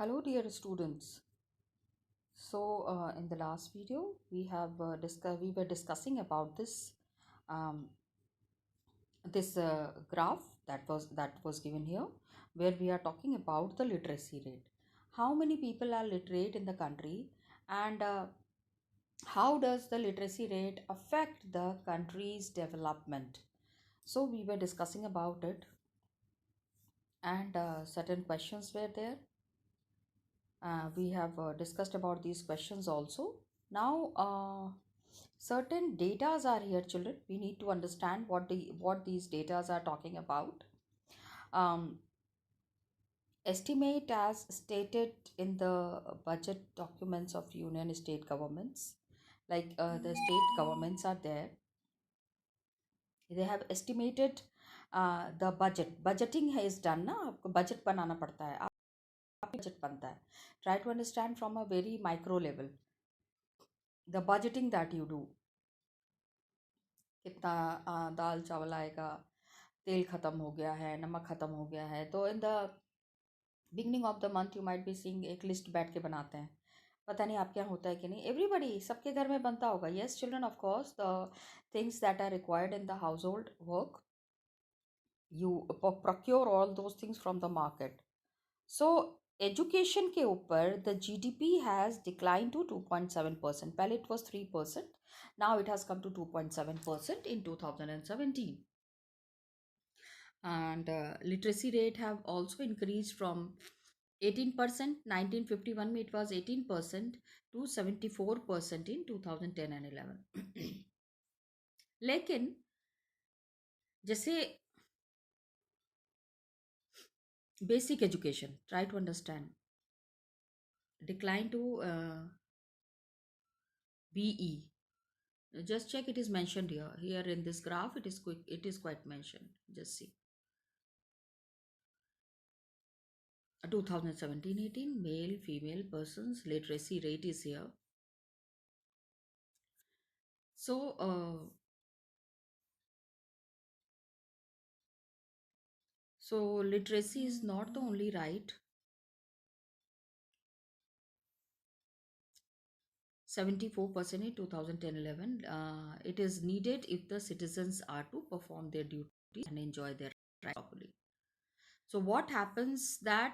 Hello, dear students. In the last video, we were discussing about um, this graph that was given here, where we are talking about the literacy rate. How many people are literate in the country, and how does the literacy rate affect the country's development? So we were discussing about it, and certain questions were there. We have discussed about these questions also. Now, certain datas are here, children. We need to understand what these datas are talking about. Um, Estimate as stated in the budget documents of union state governments, like the state governments are there. They have estimated the budget. Budgeting is done ना, आपको budget बनाना पड़ता है. आप budget बनता है. Try to understand from a very micro level the budgeting that you do. कितना दाल चावल आएगा, तेल ख़त्म हो गया है, नमक ख़त्म हो गया है. तो in the beginning of the month you might be seeing एक लिस्ट बैठ के बनाते हैं. पता नहीं आपके यहाँ होता है कि नहीं. एवरीबडी, सबके घर में बनता होगा. Yes children, of course the things that are required in the household work, you procure all those things from the market. So education के ऊपर the GDP has decline to 2.7%. पहले it was 3%. Now it has come to 2.7% in 2017. And literacy rate have also increased from 18%, 1951 में it was 18% to 74% in 2010 and 11. लेकिन जैसे basic education, try to understand, decline to BE. Just check, it is mentioned here in this graph. It is quite mentioned. Just see. 2017-18 male female persons literacy rate is here. So literacy is not the only right. 74% in 2010-11. It is needed if the citizens are to perform their duties and enjoy their rights properly. So what happens that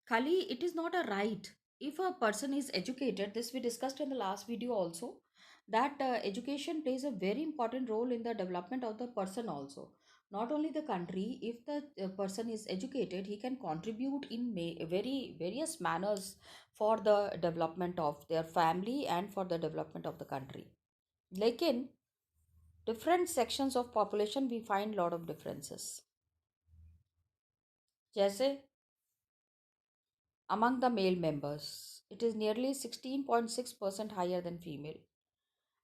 Kali, it is not a right. If a person is educated, this we discussed in the last video also, that education plays a very important role in the development of the person also. Not only the country, if the person is educated, he can contribute in very various manners for the development of their family and for the development of the country. Lekin, different sections of population we find lot of differences. जैसे among the male members, it is nearly 16.6% higher than female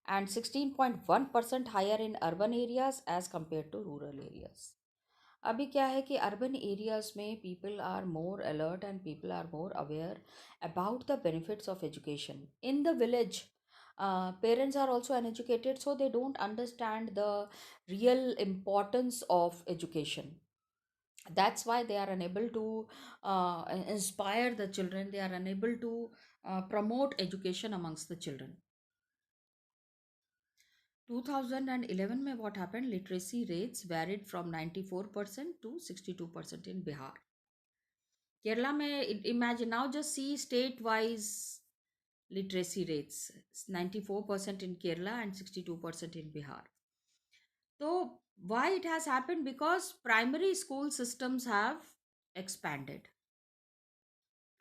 and 16.1% higher in urban areas as compared to rural areas. अभी क्या है कि urban areas में people are more alert and people are more aware about the benefits of education. In the village, parents are also uneducated, so they don't understand the real importance of education. That's why they are unable to inspire the children. They are unable to promote education amongst the children. 2011 में what happened, literacy rates varied from 94% to 62% in Bihar. Kerala में imagine, now just see state wise literacy rates, 94% in Kerala and 62% in Bihar. So why it has happened? Because primary school systems have expanded.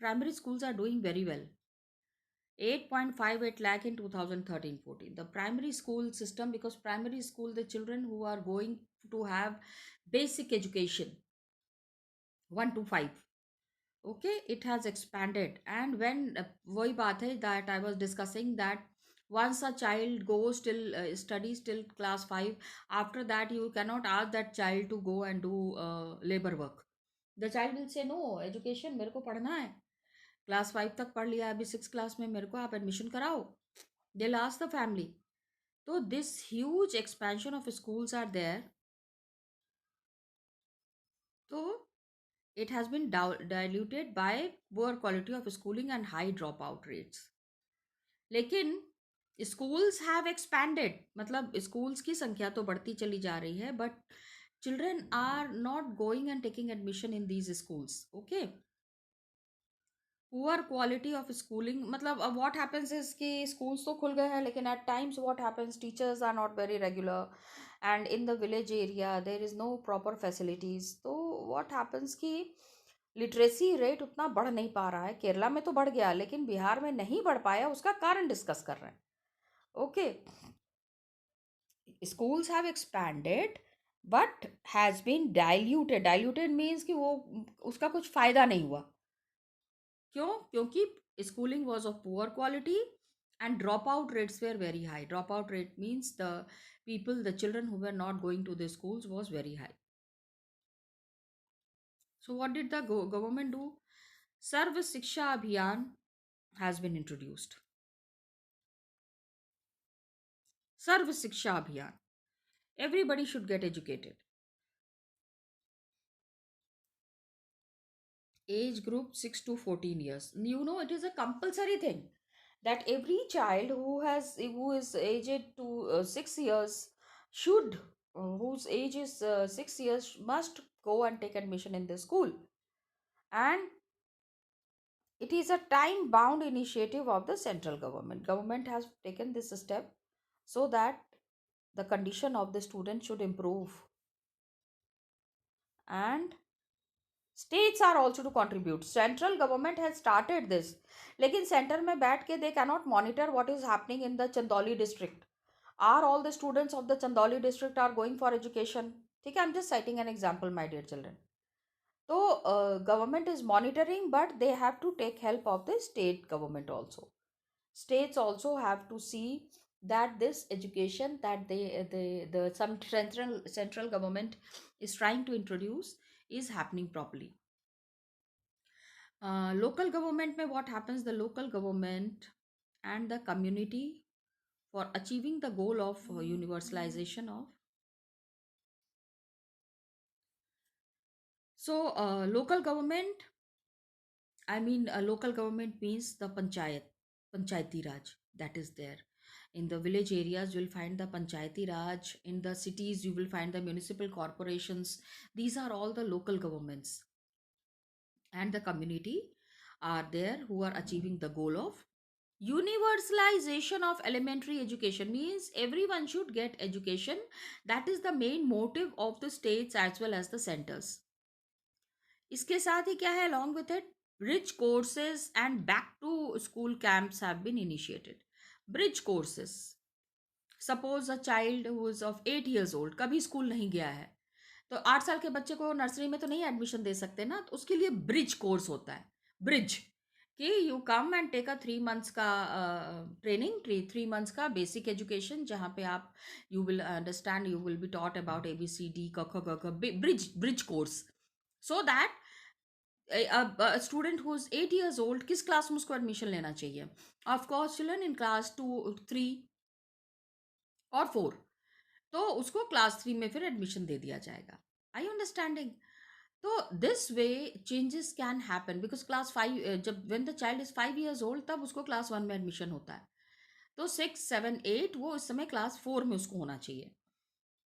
Primary schools are doing very well. 8.58 lakh in 2013-14. The primary school system, because primary school, the children who are going to have basic education, 1 to 5. Okay, it has expanded. And when वही बात है that I was discussing, that once a child goes till studies till class 5, after that you cannot ask that child to go and do labor work. The child will say no, education मेरे को पढ़ना है, class 5 तक पढ़ लिया, अभी 6 class में मेरे को आप एडमिशन कराओ. They last the family. तो this huge expansion of schools are there. तो it has been diluted by poor quality of schooling and high dropout rates. लेकिन schools have expanded, मतलब schools की संख्या तो बढ़ती चली जा रही है, but children are not going and taking admission in these schools. Okay, poor quality of schooling, मतलब अब व्हाट हैपेंस इज कि स्कूल्स तो खुल गए हैं, लेकिन at times what happens, teachers are not very regular, and in the village area there is no proper facilities. तो what happens कि लिटरेसी रेट उतना बढ़ नहीं पा रहा है. केरला में तो बढ़ गया, लेकिन बिहार में नहीं बढ़ पाया. उसका कारण डिस्कस कर रहे हैं. Okay, schools have expanded but has been diluted. Diluted means कि वो उसका कुछ फायदा नहीं हुआ. क्यों? क्योंकि schooling was of poor quality and dropout rates were very high. Dropout rate means the children who were not going to the schools was very high. So what did the government do? Sarv Shiksha Abhiyan has been introduced. Sarv Shiksha Abhiyan. Everybody should get educated. Age group 6 to 14 years. You know, it is a compulsory thing that every child who is aged to 6 years should whose age is 6 years must go and take admission in the school. And it is a time bound initiative of the central government has taken this step so that the condition of the student should improve, and states are also to contribute. Central government has started this, लेकिन centre में बैठ के they cannot monitor what is happening in the Chandauli district. Are all the students of the Chandauli district are going for education? ठीक है, I'm just citing an example, my dear children. So government is monitoring, but they have to take help of the state government also. States also have to see that this education that the some central government is trying to introduce is happening properly. Local government mein what happens, the local government and the community for achieving the goal of universalization of. So local government, I mean local government means the panchayati raj, that is there. In the village areas you will find the panchayati raj, in the cities you will find the municipal corporations. These are all the local governments, and the community are there who are achieving the goal of universalization of elementary education. Means everyone should get education. That is the main motive of the states as well as the centers. इसके साथ ही क्या है, along with it, bridge courses and back to school camps have been initiated. Bridge courses, suppose a child who is of 8 years old कभी school नहीं गया है, तो 8 साल के बच्चे को नर्सरी में तो नहीं एडमिशन दे सकते ना, तो उसके लिए ब्रिज कोर्स होता है. ब्रिज कि you come and take a 3 months का ट्रेनिंग, 3 months का बेसिक एजुकेशन, जहाँ पे आप you will understand, you will be taught about ABCD क ख ग घ, bridge course, so that student who is 8 years old किस क्लास में उसको एडमिशन लेना चाहिए. Of course children in class 2, 3 और 4, तो उसको क्लास 3 में फिर एडमिशन दे दिया जाएगा. आई यू अंडरस्टैंडिंग? तो this way changes can happen, because class 5, जब when the child is 5 years old तब उसको क्लास 1 में एडमिशन होता है, तो 6, 7, 8 वो इस समय क्लास 4 में उसको होना चाहिए.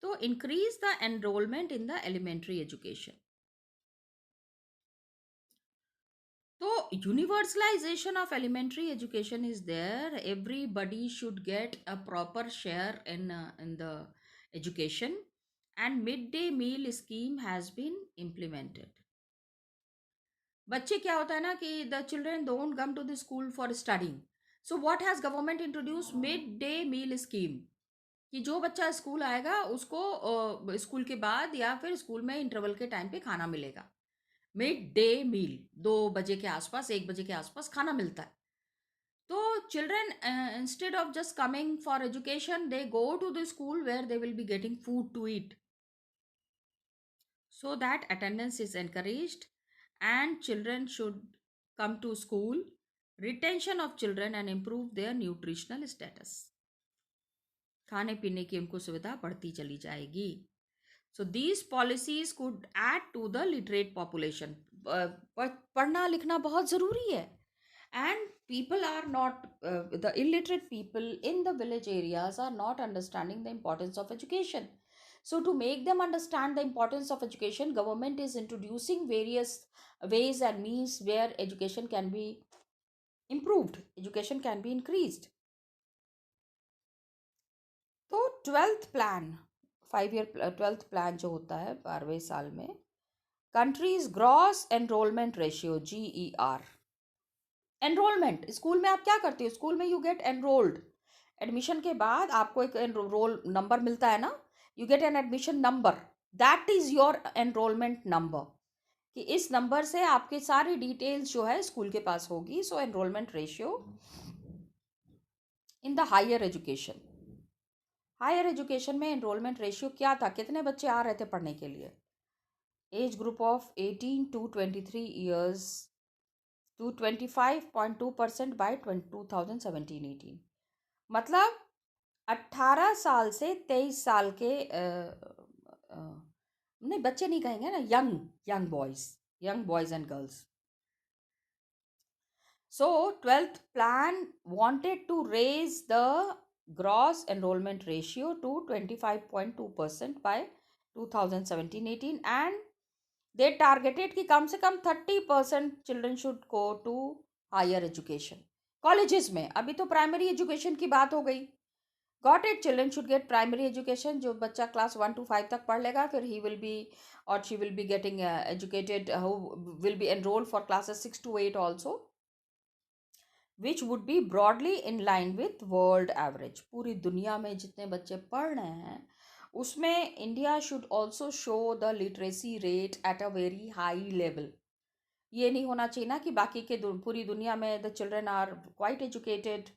तो increase the enrolment in the elementary education. तो universalization of elementary education is there. Everybody should get a proper share in the education, and midday meal scheme has been implemented. बच्चे क्या होता है ना कि the children don't come to the school for studying. So what has government introduced? Midday meal scheme. कि जो बच्चा school आएगा उसको स्कूल के बाद या फिर स्कूल में इंटरवल के टाइम पे खाना मिलेगा. मिड डे मील, 2 बजे के आसपास, 1 बजे के आसपास खाना मिलता है. तो children instead of just coming for education, they go to the school where they will be getting food to eat, so that attendance is encouraged and children should come to school, retention of children and improve their nutritional status. खाने पीने की उनको सुविधा बढ़ती चली जाएगी. So these policies could add to the literate population. पढ़ना लिखना बहुत ज़रूरी है. And people are not, the illiterate people in the village areas are not understanding the importance of education. So to make them understand the importance of education, government is introducing various ways and means where education can be improved, education can be increased. तो 12th plan, 5 year 12th plan जो होता है 12वें साल में, countries gross enrolment ratio GER. Enrolment, school में आप क्या करते हो? स्कूल में यू गेट एनरोल्ड. एडमिशन के बाद आपको एक रोल नंबर मिलता है ना, you get an admission number. That is your enrolment number, कि इस नंबर से आपके सारी डिटेल्स जो है स्कूल के पास होगी. So enrolment ratio in the higher education. Higher education में एनरोलमेंट रेशियो क्या था? कितने बच्चे आ रहे थे पढ़ने के लिए? Age group of 18 to 23 years to 25.2% by 2017-18. मतलब 18 साल से 23 साल के नहीं, बच्चे नहीं कहेंगे ना, young boys and girls. So 12th plan wanted to raise the gross enrollment ratio to 25.2% by 2017-18, and they targeted कि कम से कम 30% children should go to higher education. Colleges में अभी तो प्राइमरी एजुकेशन की बात हो गई. Got it, children should get primary education. जो बच्चा क्लास 1 to 5 तक पढ़ लेगा, फिर ही विल बी और she will be getting educated, who will be enrolled for classes 6 to 8 also, which would be broadly in line with world average. पूरी दुनिया में जितने बच्चे पढ़ रहे हैं उसमें India should also show the literacy rate at a very high level. ये नहीं होना चाहिए ना कि बाकी के पूरी दुनिया में the children are quite educated,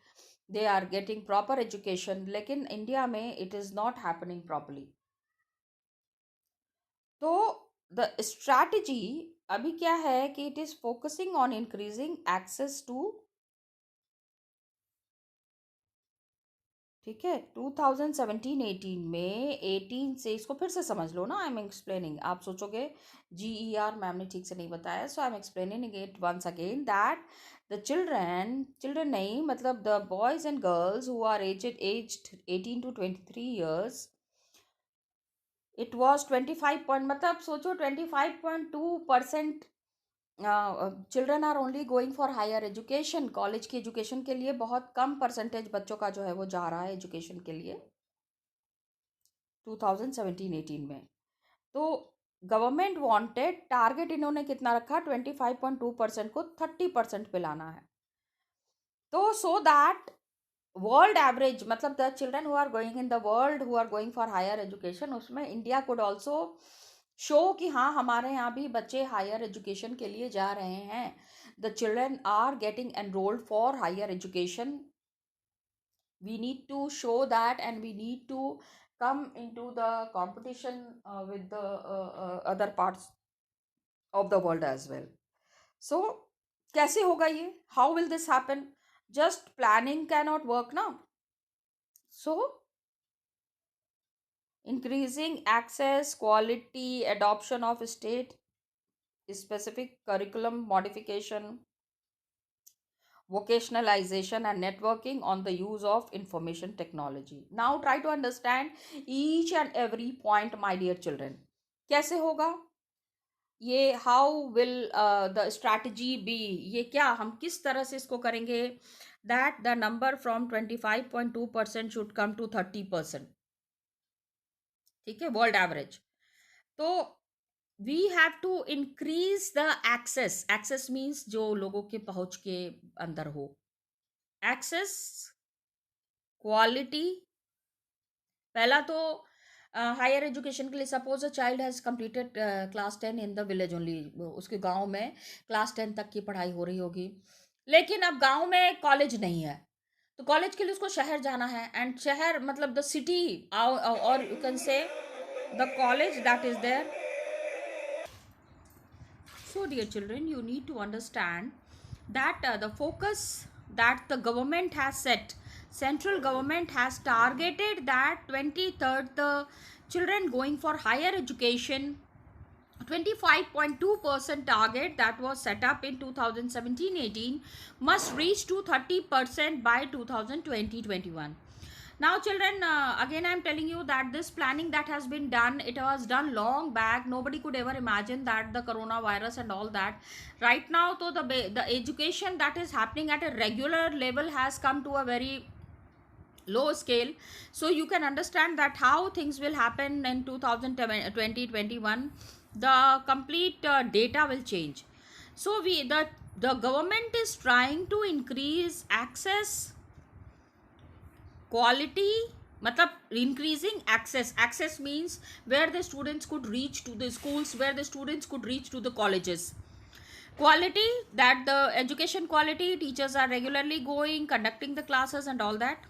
they are getting proper education, लेकिन इंडिया में it is not happening properly. तो द स्ट्रैटेजी अभी क्या है कि it is focusing on increasing access to, ठीक है, 2017-18 में 18 से, इसको फिर से समझ लो ना, आई एम एक्सप्लेनिंग. आप सोचोगे GER मैम ने ठीक से नहीं बताया, so I am explaining it once again that the children नहीं, मतलब the boys and girls who are aged 18 to 23 years, it was 25 point, मतलब सोचो 25.2% children are only going for higher education. College की एजुकेशन के लिए बहुत कम percentage बच्चों का जो है वो जा रहा है एजुकेशन के लिए 2017-18 में. तो गवर्नमेंट वांटेड, टारगेट इन्होंने कितना रखा? 25.2% को 30% पे लाना है. तो सो दैट वर्ल्ड एवरेज, मतलब the children who are going in the world who are going for higher education, उसमें इंडिया कुड ऑल्सो शो कि हाँ हमारे यहाँ भी बच्चे हायर एजुकेशन के लिए जा रहे हैं. The children are getting enrolled for higher education. we need to show that, and we need to come into the competition with the other parts of the world as well. So कैसे होगा ये? how will this happen? just planning cannot work now. So increasing access, quality, adoption of state specific curriculum modification, vocationalization and networking on the use of information technology. Now try to understand each and every point, my dear children. कैसे होगा ये? how will the strategy be? ये क्या, हम किस तरह से इसको करेंगे? that the number from 25.2% should come to 30%. ठीक है, वर्ल्ड एवरेज. तो we have to increase the access means जो लोगों के पहुंच के अंदर हो. access, quality. पहला तो हायर एजुकेशन के लिए, suppose a child has completed class 10 in the village only, उसके गांव में क्लास 10 तक की पढ़ाई हो रही होगी, लेकिन अब गांव में कॉलेज नहीं है, तो कॉलेज के लिए उसको शहर जाना है. एंड शहर मतलब द सिटी, और you can say the college that is there. So dear children, you need to understand that the focus that the government has set, central government has targeted that 23rd the children going for higher education, 25.2% target that was set up in 2017-18 must reach to 30% by 2020-21. Now children, again I am telling you that this planning that has been done, it was done long back. Nobody could ever imagine that the coronavirus and all that. Right now, so the education that is happening at a regular level has come to a very low scale. So you can understand that how things will happen in 2020-21. The complete data will change. So the government is trying to increase access, quality, matlab increasing access means where the students could reach to the schools, where the students could reach to the colleges. Quality, that the education quality, teachers are regularly going, conducting the classes and all that.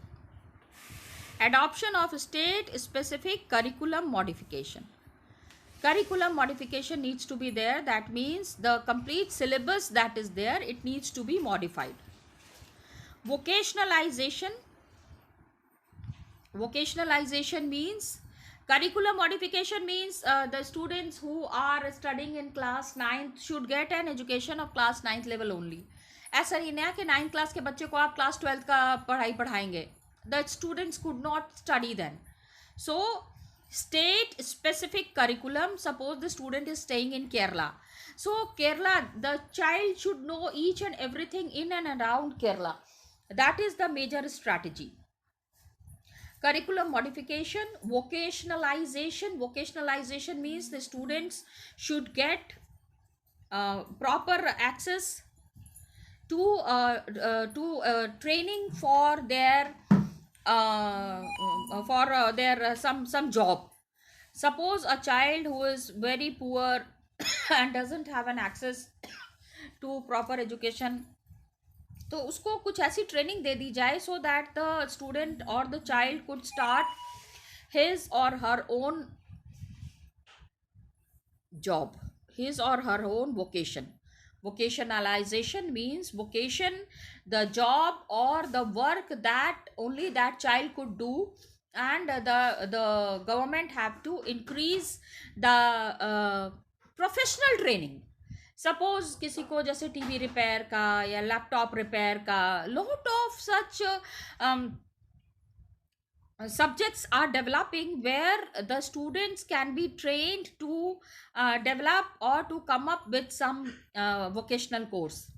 Adoption of state specific curriculum modification. Curriculum modification needs to be there. That means the complete syllabus that is there, it needs to be modified. Vocationalization means, curriculum modification means the students who are studying in class 9th should get an education of class 9th level only. ऐसा नहीं है कि 9th class के बच्चे को आप class 12th का पढ़ाई पढ़ाएंगे. The students could not study then. So state specific curriculum, suppose the student is staying in Kerala, so Kerala, the child should know each and everything in and around Kerala. That is the major strategy. Curriculum modification. Vocationalization means the students should get proper access to training for their some job. Suppose a child who is very poor and doesn't have an access to proper education, तो उसको कुछ ऐसी training दे दी जाए so that the student or the child could start his or her own job, his or her own vocation. Vocationalization means vocation, the job or the work that only that child could do, and the government have to increase the professional training. Suppose किसी को जैसे TV repair का या laptop repair का, lot of such subjects are developing where the students can be trained to develop or to come up with some vocational course.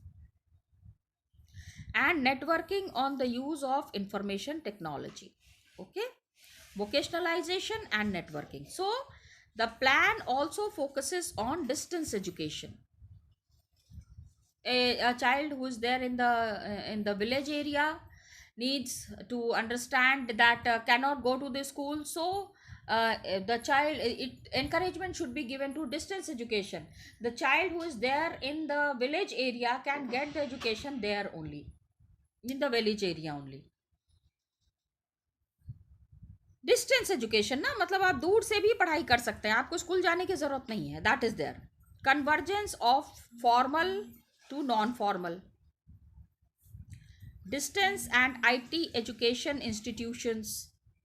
And networking on the use of information technology. Okay, vocationalization and networking. So the plan also focuses on distance education. A child who is there in the village area needs to understand that cannot go to the school, so the child, encouragement should be given to distance education. The child who is there in the village area can get the education there only, in the village area only. Distance education ना, मतलब आप दूर से भी पढ़ाई कर सकते हैं, आपको स्कूल जाने की जरूरत नहीं है. That is there. Convergence of formal to non-formal. Distance and IT education institutions.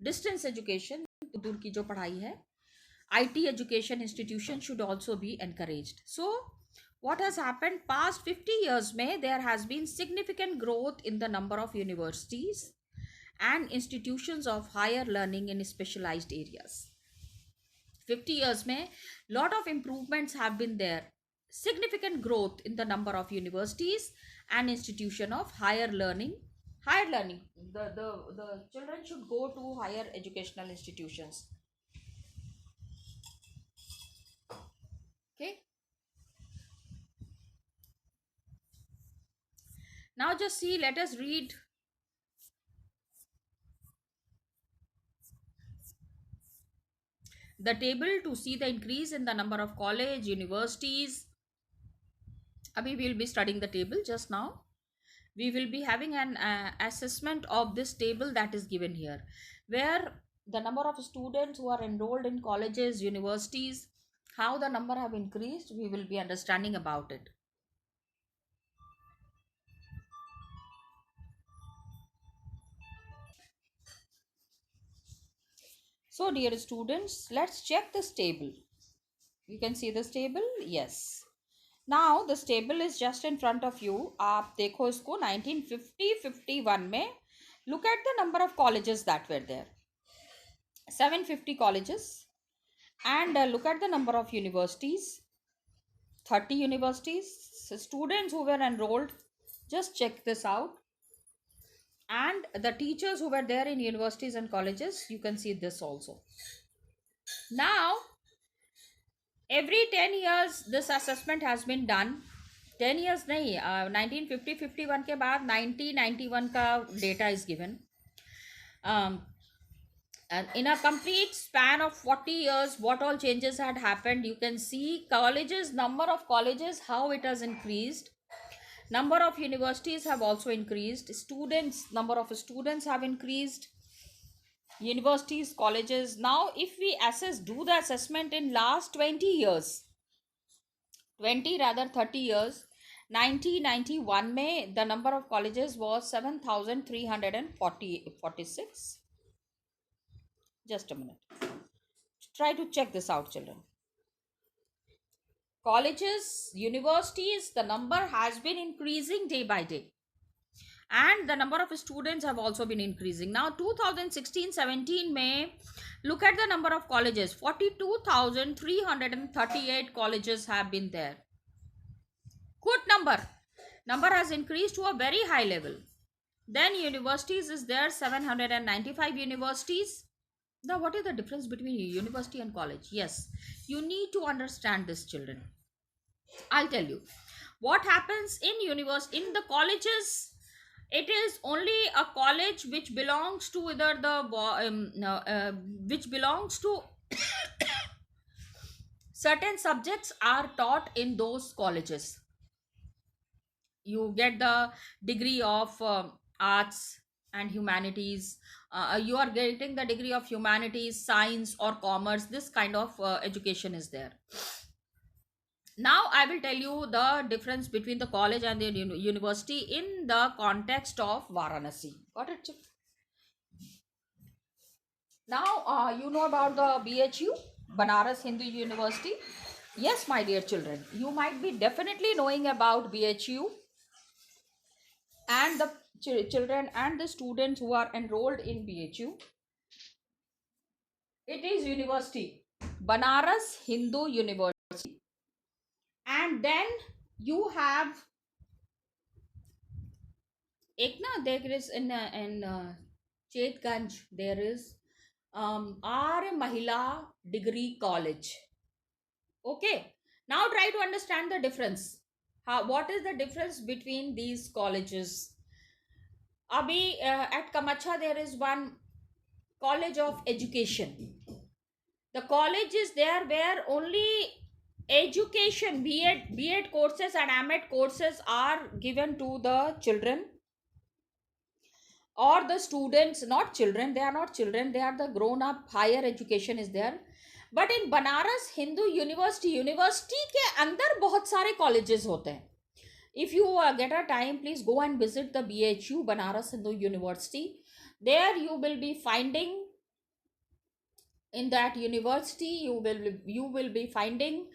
Distance education, दूर की जो पढ़ाई है, IT education institution should also be encouraged. So what has happened past 50 years में, there has been significant growth in the number of universities and institutions of higher learning in specialized areas. 50 years में lot of improvements have been there. Significant growth in the number of universities and institution of higher learning. The children should go to higher educational institutions. Okay, now just see, let us read the table to see the increase in the number of college, universities. Abhi we will be studying the table. Just now we will be having an assessment of this table that is given here, where the number of students who are enrolled in colleges, universities, how the number have increased, we will be understanding about it. So dear students, let's check this table. You can see this table. Yes, now this table is just in front of you. आप देखो इसको 1950-51 में look at the number of colleges that were there. 750 colleges. And look at the number of universities. 30 universities. So students who were enrolled, just check this out. And the teachers who were there in universities and colleges, you can see this also. Now every 10 years this assessment has been done. 10 years nahi, 1950-51 के बाद 1991 का data is given. And in a complete span of 40 years, what all changes had happened, you can see colleges, number of colleges, how it has increased. Number of universities have also increased. Students, number of students have increased. Universities, colleges. Now if we do the assessment in last 20 years, 30 years, 1991 May, the number of colleges was 7,346. Just a minute. Try to check this out, children. Colleges, universities, the number has been increasing day by day. And the number of students have also been increasing. Now 2016-17 May, look at the number of colleges. 42,338 colleges have been there. Good number. Number has increased to a very high level. Then universities is there, 795 universities. Now what is the difference between university and college? Yes, you need to understand this, children. I'll tell you. What happens in the colleges, it is only a college which belongs to either which belongs to certain subjects are taught in those colleges. You get the degree of arts and humanities. You are getting the degree of humanities, science or commerce. This kind of education is there. Now I will tell you the difference between the college and the university in the context of Varanasi. Got it? Now you know about the BHU, Banaras Hindu University. Yes, my dear children, you might be definitely knowing about BHU, and the children and the students who are enrolled in BHU. It is university, Banaras Hindu University. And then you have there is in Chetganj, there is R Mahila Degree College. Okay, now try to understand the difference. What is the difference between these colleges? Abhi at Kamacha there is one college of education. The college is there where only education, B.Ed courses and M.Ed courses are given to the children or the students. Not children, they are not children, they are the grown up. Higher education is there. But in Banaras Hindu University के अंदर बहुत सारे colleges होते हैं. If you get a time, please go and visit the BHU, Banaras Hindu University. There you will be finding, in that university you will be finding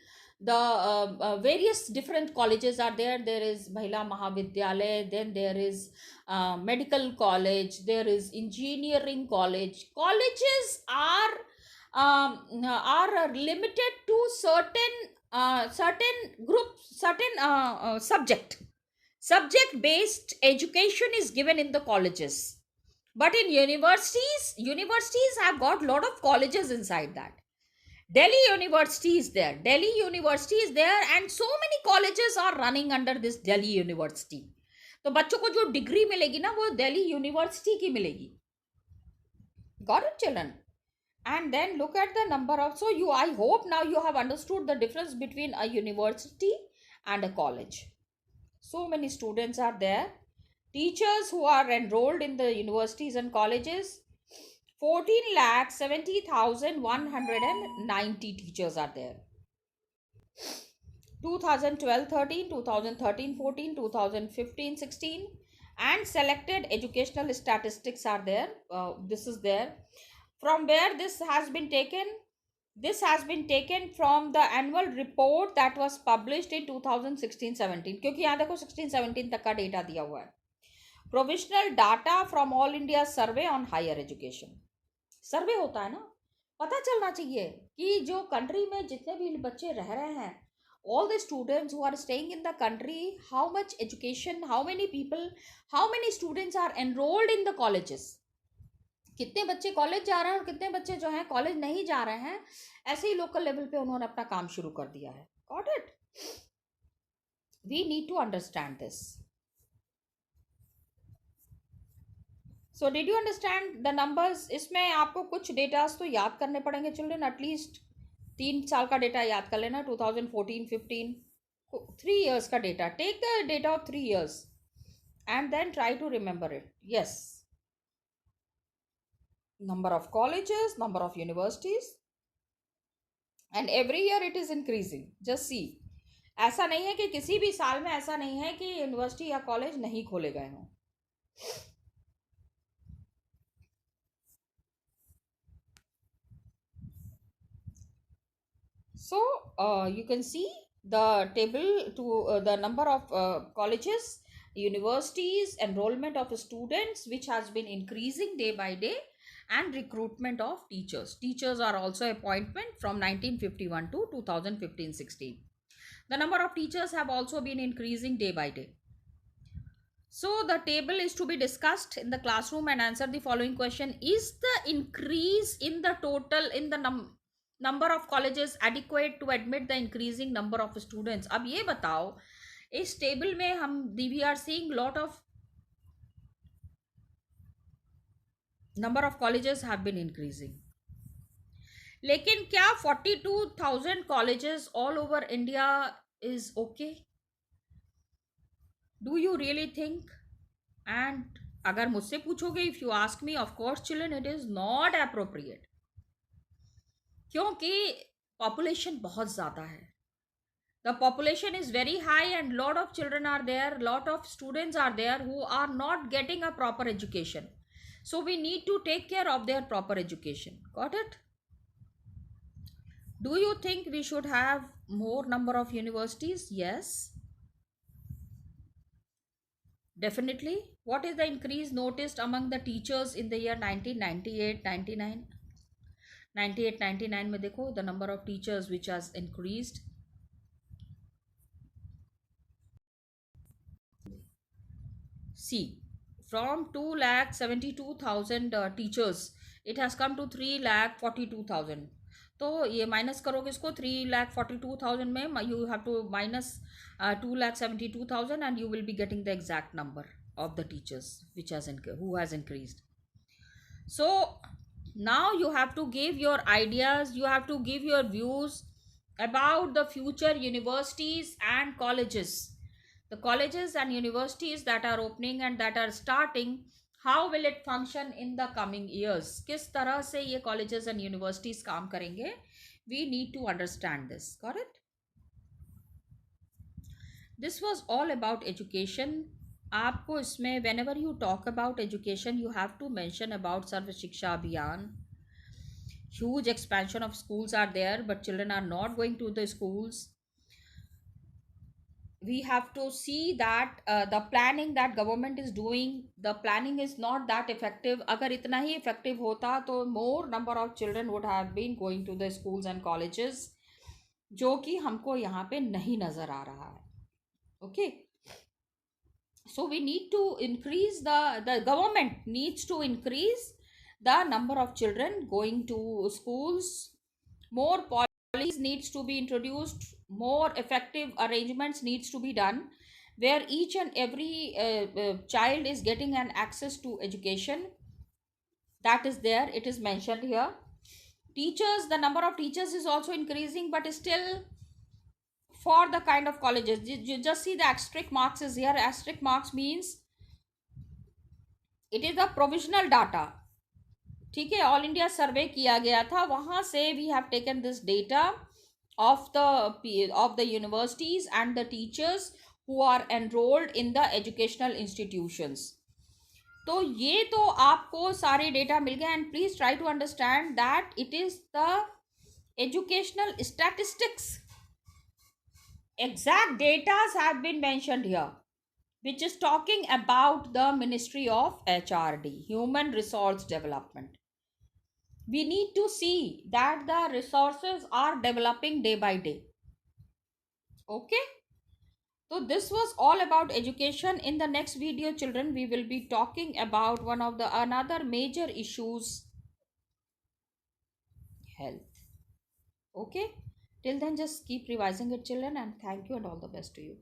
the various different colleges are there. There is Mahila Mahavidyalaya, then there is medical college, there is engineering college. Colleges are limited to certain groups, certain subject based education is given in the colleges. But in universities have got lot of colleges inside that. Delhi University is there. And so many colleges are running under this Delhi University. तो बच्चों को जो degree मिलेगी ना वो Delhi university की मिलेगी. Got it, children? And then look at the number of, I hope now you have understood the difference between a university and a college. So many students are there. Teachers who are enrolled in the universities and colleges, 14,70,190 teachers are there. 2012-13, 2013-14, 2015-16, and selected educational statistics are there. This is there. From where this has been taken? This has been taken from the annual report that was published in 2016-17, क्योंकि यहाँ देखो 16-17 तक का data दिया हुआ है. Provisional data from all India survey on higher education. Survey होता है ना, पता चलना चाहिए कि जो कंट्री में जितने भी बच्चे रह रहे हैं, all the students who are staying in the country, how much education, how many people, how many students are enrolled in the colleges. कितने बच्चे कॉलेज जा रहे हैं और कितने बच्चे जो हैं कॉलेज नहीं जा रहे हैं. ऐसे ही लोकल लेवल पे उन्होंने अपना काम शुरू कर दिया है. Got it? We need to understand this. So did you understand the numbers? इसमें आपको कुछ डेटास तो याद करने पड़ेंगे चिल्ड्रन. एटलीस्ट 3 साल का डेटा याद कर लेना. 2014-15 3 years का data. Take the data of 3 years and then try to remember it. Yes, number of colleges, number of universities, and every year it is increasing. Just see. ऐसा नहीं है कि किसी भी साल में ऐसा नहीं है कि यूनिवर्सिटी या कॉलेज नहीं खोले गए हों. So you can see the table to the number of colleges, universities, enrollment of students, which has been increasing day by day, and recruitment of teachers. Teachers are also appointment from 1951 to 2015-16. The number of teachers have also been increasing day by day. So the table is to be discussed in the classroom and answer the following question. Is the increase in the total in the number of colleges adequate to admit the increasing number of students? अब ये बताओ, इस table में हम we are seeing lot of number of colleges have been increasing. लेकिन क्या 42,000 colleges all over India is okay? Do you really think? And अगर मुझसे पूछोगे, if you ask me, of course children, it is not appropriate. क्योंकि population बहुत ज़्यादा है. The population is very high and lot of children are there, lot of students are there who are not getting a proper education. So we need to take care of their proper education. Got it? Do you think we should have more number of universities? Yes. Definitely. What is the increase noticed among the teachers in the year 1998-99? 98-99 में देखो the number of teachers which has increased. See, from 2,72,000 teachers, it has come to 3,42,000. तो ये minus करोगे इसको 3,42,000 में, you have to minus 2,72,000 and you will be getting the exact number of the teachers which has who has increased. So now you have to give your ideas, you have to give your views about the future universities and colleges. The colleges and universities that are opening and that are starting, how will it function in the coming years? किस तरह से ये colleges and universities काम करेंगे? We need to understand this. Got it? This was all about education. आपको इसमें whenever you talk about education, you have to mention about Sarv Shiksha Abhiyan. Huge expansion of schools are there, but children are not going to the schools. We have to see that the planning that government is doing, the planning is not that effective. अगर इतना ही effective होता तो more number of children would have been going to the schools and colleges, जो कि हमको यहाँ पे नहीं नज़र आ रहा है. Okay, so we need to increase the government needs to increase the number of children going to schools. More policies needs to be introduced, more effective arrangements needs to be done where each and every child is getting an access to education. That is there, it is mentioned here. Teachers, the number of teachers is also increasing, but still for the kind of colleges, you just see the asterisk marks is here. Asterisk marks means it is the provisional data. ठीक है, all India सर्वे किया गया था, वहाँ से we have taken this data of the universities and the teachers who are enrolled in the educational institutions. तो ये तो आपको सारे डेटा मिल गए, and please try to understand that it is the educational statistics. Exact data have been mentioned here, which is talking about the Ministry of HRD, Human Resource Development. We need to see that the resources are developing day by day. Okay, so this was all about education. In the next video, children, we will be talking about one of the another major issues, health. Okay, till then just keep revising it, children, and thank you and all the best to you.